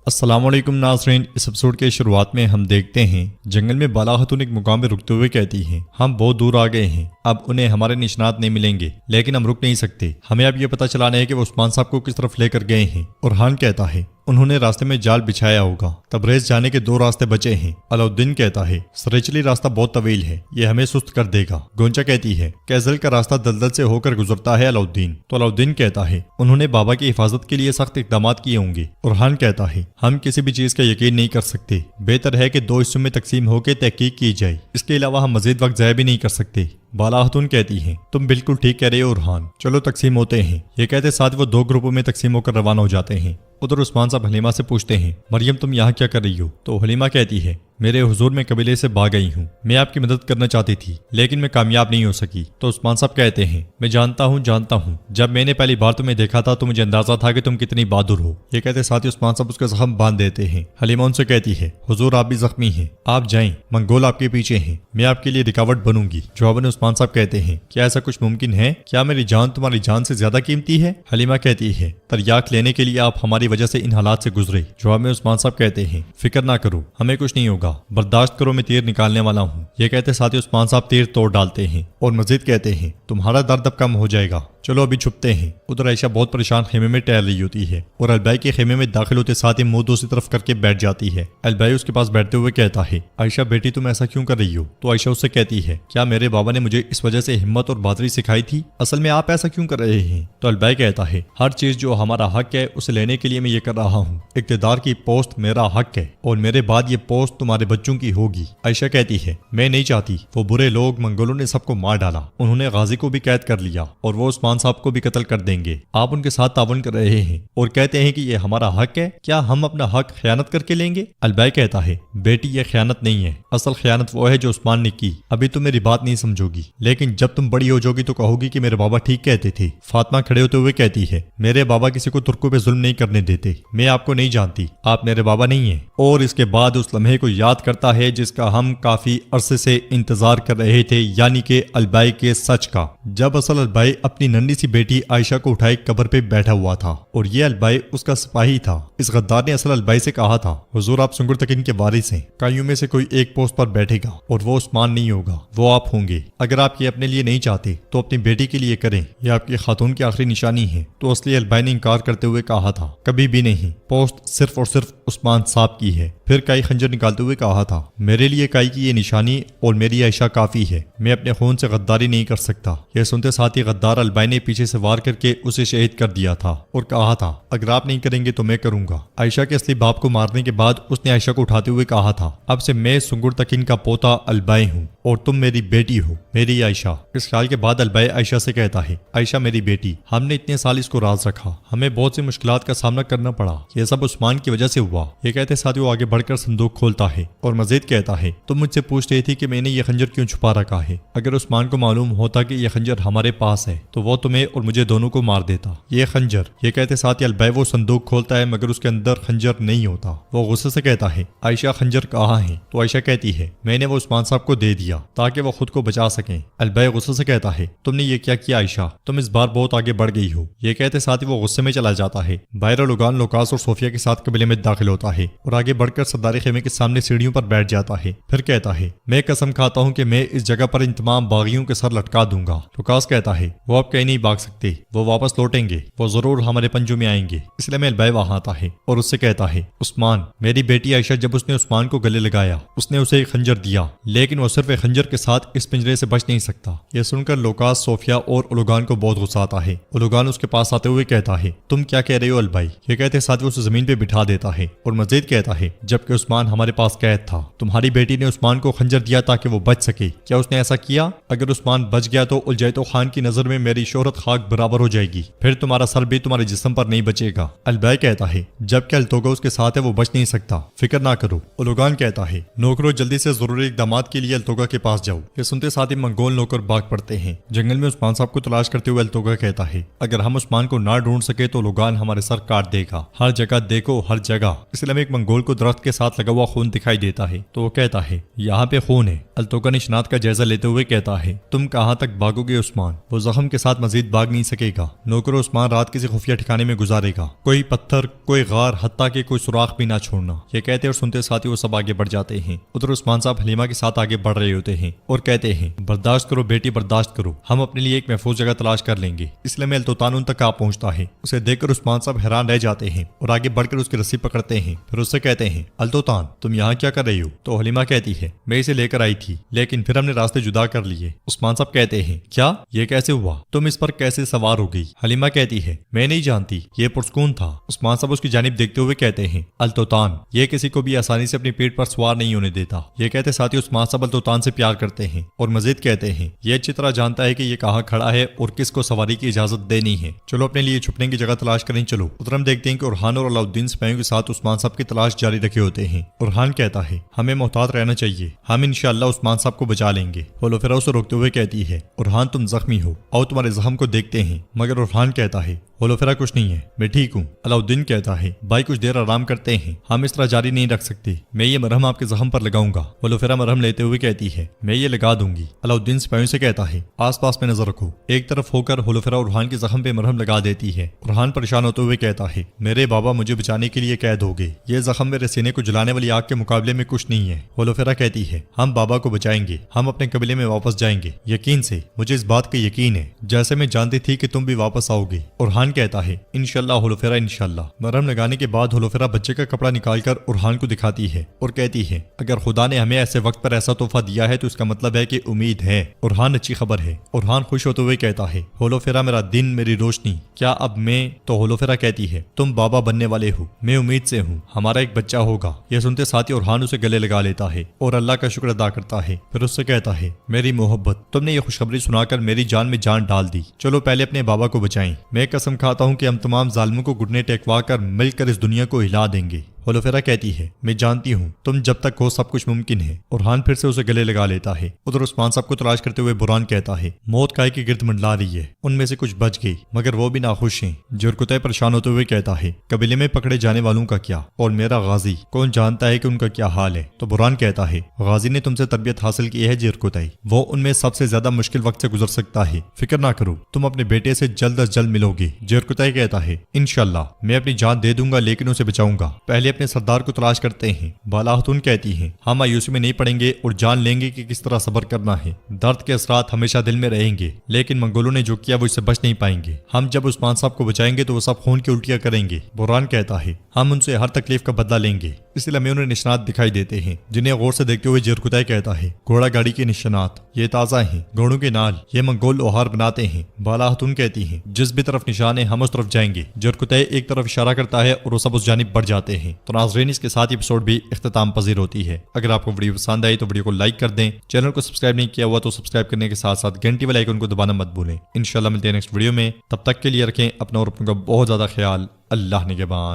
السلام علیکم ناظرین، اس ایپیسوڈ کے شروعات میں ہم دیکھتے ہیں جنگل میں بالا خاتون ایک مقام پہ رکتے ہوئے کہتی ہیں ہم بہت دور آ گئے ہیں، اب انہیں ہمارے نشانات نہیں ملیں گے، لیکن ہم رک نہیں سکتے۔ ہمیں اب یہ پتہ چلانا ہے کہ وہ عثمان صاحب کو کس طرف لے کر گئے ہیں۔ اورحان کہتا ہے انہوں نے راستے میں جال بچھایا ہوگا، تبریز جانے کے 2 راستے بچے ہیں۔ علاؤالدین کہتا ہے سریچلی راستہ بہت طویل ہے، یہ ہمیں سست کر دے گا۔ گونچا کہتی ہے کیزل کا راستہ دلدل سے ہو کر گزرتا ہے علاؤالدین۔ تو علاؤالدین کہتا ہے انہوں نے بابا کی حفاظت کے لیے سخت اقدامات کیے ہوں گے۔ اورحان کہتا ہے ہم کسی بھی چیز کا یقین نہیں کر سکتے، بہتر ہے کہ 2 حصوں میں تقسیم ہو کے تحقیق کی جائے، اس کے علاوہ ہم مزید وقت ضائع بھی نہیں کر سکتے۔ بالا خاتون کہتی ہیں تم بالکل ٹھیک کہہ رہے ہو اورحان، چلو تقسیم ہوتے ہیں۔ یہ کہتے ساتھ وہ 2 گروپوں میں تقسیم ہو کر روانہ ہو جاتے ہیں۔ ادھر عثمان صاحب حلیمہ سے پوچھتے ہیں مریم تم یہاں کیا کر رہی ہو؟ تو حلیمہ کہتی ہے میرے حضور میں قبیلے سے بھاگ گئی ہوں، میں آپ کی مدد کرنا چاہتی تھی لیکن میں کامیاب نہیں ہو سکی۔ تو عثمان صاحب کہتے ہیں میں جانتا ہوں، جب میں نے پہلی بار تمہیں دیکھا تھا تو مجھے اندازہ تھا کہ تم کتنی بہادر ہو۔ یہ کہتے ساتھ ہی عثمان صاحب اس کا زخم باندھ دیتے ہیں۔ حلیمہ ان سے کہتی ہے حضور آپ بھی زخمی ہیں، آپ جائیں، منگول آپ کے پیچھے ہیں، میں آپ کے لیے رکاوٹ بنوں گی۔ جواباً عثمان صاحب کہتے ہیں کیا ایسا کچھ ممکن ہے؟ کیا میری جان تمہاری جان سے زیادہ قیمتی ہے؟ حلیمہ کہتی ہے تریاق لینے کے لیے آپ ہماری وجہ سے ان حالات سے گزرے۔ جواب میں عثمان صاحب کہتے ہیں فکر نہ کرو، ہمیں کچھ نہیں ہوگا، برداشت کرو، میں تیر نکالنے والا ہوں۔ یہ کہتے ساتھ ہی عثمان صاحب تیر توڑ ڈالتے ہیں اور مزید کہتے ہیں تمہارا درد اب کم ہو جائے گا، چلو ابھی چھپتے ہیں۔ ادھر عائشہ بہت پریشان خیمے میں ٹہل رہی ہوتی ہے اور البائی کے خیمے میں داخل ہوتے ساتھ ہی منہ دوسری طرف کر کے بیٹھ جاتی ہے۔ البائی اس کے پاس بیٹھتے ہوئے کہتا ہے عائشہ بیٹی تم ایسا کیوں کر رہی ہو؟ تو عائشہ اس سے کہتی ہے کیا میرے بابا نے مجھے اس وجہ سے ہمت اور بہادری سکھائی تھی؟ اصل میں آپ ایسا کیوں کر رہے ہیں؟ تو البائی کہتا ہے ہر چیز جو ہمارا حق ہے اسے لینے کے لیے میں یہ کر رہا ہوں، اقتدار کی پوسٹ میرا حق ہے اور میرے بعد یہ پوسٹ تمہارے بچوں کی ہوگی۔ عائشہ کہتی ہے میں نہیں چاہتی، وہ برے لوگ منگولوں نے سب کو مار ڈالا، انہوں نے غازی کو بھی قید کر لیا اور وہ عثمان صاحب کو بھی قتل کر دیں گے، آپ ان کے ساتھ تعاون کر رہے ہیں اور کہتے ہیں کہ یہ ہمارا حق ہے، کیا ہم اپنا حق خیانت کر کے لیں گے؟ البائی کہتا ہے بیٹی یہ خیانت نہیں ہے، اصل خیانت وہ ہے جو عثمان نے کی، ابھی تم میری بات نہیں سمجھو گی، لیکن جب تم بڑی ہو جاؤ گی تو کہو گی کہ میرے بابا ٹھیک کہتے تھے۔ فاطمہ کھڑے ہوتے ہوئے کہتی ہے میرے بابا کسی کو ترکوں پہ ظلم نہیں کرنے دیتے، میں آپ کو نہیں جانتی، آپ میرے بابا نہیں ہیں۔ اور اس کے بعد اس لمحے کو یاد کرتا ہے جس کا ہم کافی عرصے سے انتظار کر رہے تھے، یعنی کہ البائی کے سچ کا، جب اصل البائی اپنی ننھی سی بیٹی عائشہ کو اٹھائے قبر پہ بیٹھا ہوا تھا اور یہ البائی اس کا سپاہی تھا۔ اس غدار نے اصل البائی سے کہا تھا حضور آپ سنگر تکین کے وارث ہیں، کائیوں میں سے کوئی ایک پوسٹ پر بیٹھے گا اور وہ عثمان نہیں ہوگا، وہ آپ ہوں گے، اگر آپ یہ اپنے لیے نہیں چاہتے تو اپنی بیٹی کے لیے کریں، یہ آپ کی خاتون کی آخری نشانی ہے۔ تو اصلی البائی نے انکار کرتے ہوئے کہا تھا کبھی بھی نہیں، پوسٹ صرف اور صرف عثمان صاحب کی ہے۔ پھر کائی خنجر نکالتے ہوئے کہا تھا میرے لیے کائی کی یہ نشانی اور میری عائشہ کافی ہے، میں اپنے خون سے غداری نہیں کر سکتا۔ یہ سنتے ساتھ ہی غدار البائی نے پیچھے سے وار کر کے اسے شہید کر دیا تھا اور کہا تھا اگر آپ نہیں کریں گے تو میں کروں گا۔ عائشہ کے اصلی باپ کو مارنے کے بعد اس نے عائشہ کو اٹھاتے ہوئے کہا تھا اب سے میں سنگر تکین کا پوتا البائی ہوں اور تم میری بیٹی ہو، میری عائشہ۔ اس خیال کے بعد البائی عائشہ سے کہتا ہے عائشہ میری بیٹی، ہم نے اتنے سال اس کو راز رکھا، ہمیں بہت سی مشکلات کا سامنا کرنا پڑا، یہ سب عثمان کی وجہ سے ہوا۔ یہ کہتے ساتھ وہ آگے بڑھ کر صندوق کھولتا ہے اور مزید کہتا ہے تم مجھ سے پوچھ رہی تھی کہ میں نے یہ خنجر کیوں چھپا رکھا ہے، اگر عثمان کو معلوم ہوتا کہ یہ خنجر ہمارے پاس ہے تو وہ تمہیں اور مجھے دونوں کو مار دیتا۔ یہ خنجر، یہ کہتے ساتھ ہی البائی وہ صندوق کھولتا ہے مگر اس کے اندر خنجر نہیں ہوتا۔ وہ غصے سے کہتا ہے عائشہ خنجر کہاں ہے؟ تو عائشہ کہتی ہے میں نے وہ عثمان صاحب کو دے دیا تاکہ وہ خود کو بچا سکیں۔ البائی غصے سے کہتا ہے تم نے یہ کیا کیا عائشہ، تم اس بار بہت آگے بڑھ گئی ہو۔ یہ کہتے ساتھ ہی وہ غصے میں چلا جاتا ہے، باہر لوگان لوکاس اور صوفیہ کے ساتھ قبیلے میں داخل ہوتا ہے اور آگے بڑھ کر سردار خیمے کے سامنے سیڑھیوں پر بیٹھ جاتا ہے۔ پھر کہتا ہے میں قسم کھاتا ہوں کہ میں اس جگہ پر ان تمام باغیوں کے سر لٹکا دوں گا۔ لوکاس کہتا ہے وہ اب کہیں نہیں بھاگ سکتے، وہ واپس لوٹیں گے، وہ ضرور ہمارے پنجوں میں آئیں گے۔ اس لیے میں البائی وہاں آتا ہے اور اس سے کہتا ہے عثمان، میری بیٹی عائشہ جب اس نے عثمان کو گلے لگایا اس نے اسے ایک خنجر دیا، لیکن وہ صرف ایک خنجر کے ساتھ اس پنجرے سے بچ نہیں سکتا۔ یہ سن کر لوکاس، صوفیہ اور اولوگان کو بہت غصہ آتا ہے۔ اولوگان اس کے پاس آتے ہوئے کہتا ہے تم کیا کہہ رہے ہو البائی؟ یہ کہتے ساتھ وہ اسے زمین پہ بٹھا دیتا ہے اور مزید کہتا ہے جبکہ عثمان ہمارے پاس قید تھا، تمہاری بیٹی نے عثمان کو خنجر دیا تاکہ وہ بچ سکے، کیا اس نے ایسا کیا؟ اگر عثمان بچ گیا تو الجیتو خان کی نظر میں میری شہرت خاک برابر ہو جائے گی، پھر تمہارا سر بھی تمہارے جسم پر نہیں بچے گا۔ البائی کہتا ہے جبکہ التوگا اس کے ساتھ ہے وہ بچ نہیں سکتا، فکر نہ کرو۔ اولوگان کہتا ہے نوکروں جلدی سے ضروری اقدامات کے لیے التوگا کے پاس جاؤ۔ یہ سنتے ساتھ ہی منگول نوکر بھاگ پڑتے ہیں۔ جنگل میں عثمان صاحب کو تلاش کرتے ہوئے التوگا کہتا ہے اگر ہم عثمان کو نہ ڈھونڈ سکے تو اولوگان ہمارے سر کاٹ دے گا، ہر جگہ دیکھو، ہر جگہ اس لیے ایک منگول کو درخت کے ساتھ لگا ہوا خون دکھائی دیتا ہے تو وہ کہتا ہے یہاں پہ خون ہے۔ التوکا نشانات کا جائزہ لیتے ہوئے کہتا ہے تم کہاں تک بھاگو گے عثمان؟ وہ زخم کے ساتھ مزید بھاگ نہیں سکے گا۔ نوکر عثمان رات کسی خفیہ ٹھکانے میں گزارے گا، کوئی پتھر، کوئی غار، حتیٰ کہ کوئی سوراخ بھی نہ چھوڑنا۔ یہ کہتے اور سنتے ساتھ ہی وہ سب آگے بڑھ جاتے ہیں۔ ادھر عثمان صاحب حلیمہ کے ساتھ آگے بڑھ رہے ہوتے ہیں اور کہتے ہیں برداشت کرو بیٹی، برداشت کرو، ہم اپنے لیے ایک محفوظ جگہ تلاش کر لیں گے۔ اس لیے التوتان ان تک آ پہنچتا ہے۔ اسے دیکھ کر عثمان صاحب حیران رہ جاتے ہیں اور آگے بڑھ کر اس کی رسی پکڑتے ہیں، پھر اس سے کہتے ہیں التوتان تم یہاں کیا کر رہی ہو؟ تو حلیمہ کہتی ہے میں اسے لے کر آئی تھی لیکن پھر ہم نے راستے جدا کر لیے۔ عثمان صاحب کہتے ہیں کیا؟ یہ کیسے ہوا؟ تم اس پر کیسے سوار ہو گئی؟ حلیمہ کہتی ہے میں نہیں جانتی، یہ پرسکون تھا۔ عثمان صاحب اس کی جانب دیکھتے ہوئے کہتے ہیں التوتان یہ کسی کو بھی آسانی سے اپنی پیٹ پر سوار نہیں ہونے دیتا۔ یہ کہتے ساتھ ہی عثمان صاحب التوتان سے پیار کرتے ہیں اور مزید کہتے ہیں یہ اچھی طرح جانتا ہے کہ یہ کہاں کھڑا ہے اور کس کو سواری کی اجازت دینی ہے، چلو اپنے لیے چھپنے کی جگہ تلاش کریں چلو۔ ادھر ہم دیکھتے ہیں کہ ارحان اور علاؤالدین سپاہیوں کے ساتھ عثمان صاحب کی تلاش جاری رکھے ہوتے ہیں۔ ارحان کہتا ہے ہمیں محتاط رہنا چاہیے، ہم انشاءاللہ عثمان صاحب کو بچا لیں گے۔ ہولوفیرا اسے روکتے ہوئے کہتی ہے ارحان تم زخمی ہو، آؤ تمہارے زخم کو دیکھتے ہیں۔ مگر ارحان کہتا ہے ہولوفیرا کچھ نہیں ہے، میں ٹھیک ہوں۔ علاؤالدین کہتا ہے بھائی کچھ دیر آرام کرتے ہیں، ہم اس طرح جاری نہیں رکھ سکتے، میں یہ مرہم آپ کے زخم پر لگاؤں گا۔ ہولوفیرا مرہم لیتے ہوئے کہتی ہے میں یہ لگا دوں گی۔ علاؤالدین سپاہیوں سے کہتا ہے آس پاس میں نظر رکھو۔ ایک طرف ہو کر ہولوفیرا ارحان کے زخم پہ مرہم لگا دیتی ہے۔ ارحان پریشان ہوتے ہوئے کہتا ہے میرے بابا مجھے بچانے کے لیے قید ہو گئے، یہ زخم میرے سینے کو جلانے والی آگ کے مقابلے میں کچھ نہیں ہے۔ ہولوفیرا کہتی ہے ہم بابا کو بچائیں گے، ہم اپنے قبیلے میں واپس جائیں گے، یقین سے، مجھے اس بات کا یقین ہے، جیسے میں جانتی تھی کہ تم بھی واپس آؤ گے۔ ارحان کہتا ہے انشاءاللہ ہولوفیرا انشاءاللہ۔ مرہم لگانے کے بعد ہولوفیرا بچے کا کپڑا نکال کر ارحان کو دکھاتی ہے اور کہتی ہے اگر خدا نے ہمیں ایسے وقت پر ایسا تحفہ دیا ہے تو اس کا مطلب ہے کہ امید ہے۔ ارحان اچھی خبر ہے۔ ارحان خوش ہوتے ہوئے کہتا ہے ہولوفیرا میرا دن، میری روشنی، کیا اب میں؟ تو ہولوفیرا کہتی ہے تم بابا بننے والے ہو، میں امید سے ہوں، ہمارا ایک بچہ ہوگا۔ یہ سنتے ساتھ ہی ارحان اسے گلے لگا لیتا ہے اور اللہ کا شکر ادا کرتا ہے، پھر اس سے کہتا ہے میری محبت، تم نے یہ خوشخبری سنا کر میری جان میں جان ڈال دی، چلو پہلے اپنے بابا کو بچائیں۔ میں قسم کھاتا ہوں کہ ہم تمام ظالموں کو گھٹنے ٹیکوا کر مل کر اس دنیا کو ہلا دیں گے۔ ہولوفیرا کہتی ہے میں جانتی ہوں تم جب تک ہو سب کچھ ممکن ہے۔ ارحان پھر سے اسے گلے لگا لیتا ہے۔ ادھر عثمان صاحب کو تلاش کرتے ہوئے بران کہتا ہے موت کائے کے گرد منڈلا رہی ہے، ان میں سے کچھ بچ گئی مگر وہ بھی ناخوش ہیں۔ جرکتہ پریشان ہوتے ہوئے کہتا ہے قبیلے میں پکڑے جانے والوں کا کیا، اور میرا غازی کون جانتا ہے کہ ان کا کیا حال ہے؟ تو بران کہتا ہے غازی نے تم سے تربیت حاصل کی ہے جرکتہ، وہ ان میں سب سے زیادہ مشکل وقت سے گزر سکتا ہے، فکر نہ کرو، تم اپنے بیٹے سے جلد از جلد ملو گے۔ جرکتہ کہتا ہے انشاءاللہ میں اپنی جان دے دوں گا لیکن اسے بچاؤں گا، پہلے اپنے سردار کو تلاش کرتے ہیں۔ بالاخاتون کہتی ہیں ہم مایوسی میں نہیں پڑیں گے اور جان لیں گے کہ کس طرح صبر کرنا ہے، درد کے اثرات ہمیشہ دل میں رہیں گے لیکن منگولوں نے جو کیا وہ اس سے بچ نہیں پائیں گے، ہم جب عثمان صاحب کو بچائیں گے تو وہ سب خون کی الٹیاں کریں گے۔ بران کہتا ہے ہم ان سے ہر تکلیف کا بدلہ لیں گے۔ اس لیے ہمیں انہیں نشانات دکھائی دیتے ہیں جنہیں غور سے دیکھتے ہوئے جرکتہ کہتا ہے گھوڑا گاڑی کے نشانات، یہ تازہ ہیں، گھوڑوں کے نال، یہ منگول لوہار بناتے ہیں۔ بالاخاتون کہتی ہیں جس بھی طرف نشان ہے ہم اس طرف جائیں گے۔ جرکتہ ایک طرف اشارہ کرتا ہے اور وہ سب اس جانب بڑھ جاتے ہیں۔ تو ناظرین اس کے ساتھ ایپیسوڈ بھی اختتام پذیر ہوتی ہے۔ اگر آپ کو ویڈیو پسند آئی تو ویڈیو کو لائک کر دیں، چینل کو سبسکرائب نہیں کیا ہوا تو سبسکرائب کرنے کے ساتھ ساتھ گھنٹی والے آئیکن کو دبانا مت بھولیں۔ انشاءاللہ ملتے ہیں نیکسٹ ویڈیو میں، تب تک کے لیے رکھیں اپنا اور اپنوں کا بہت زیادہ خیال۔ اللہ نگہبان۔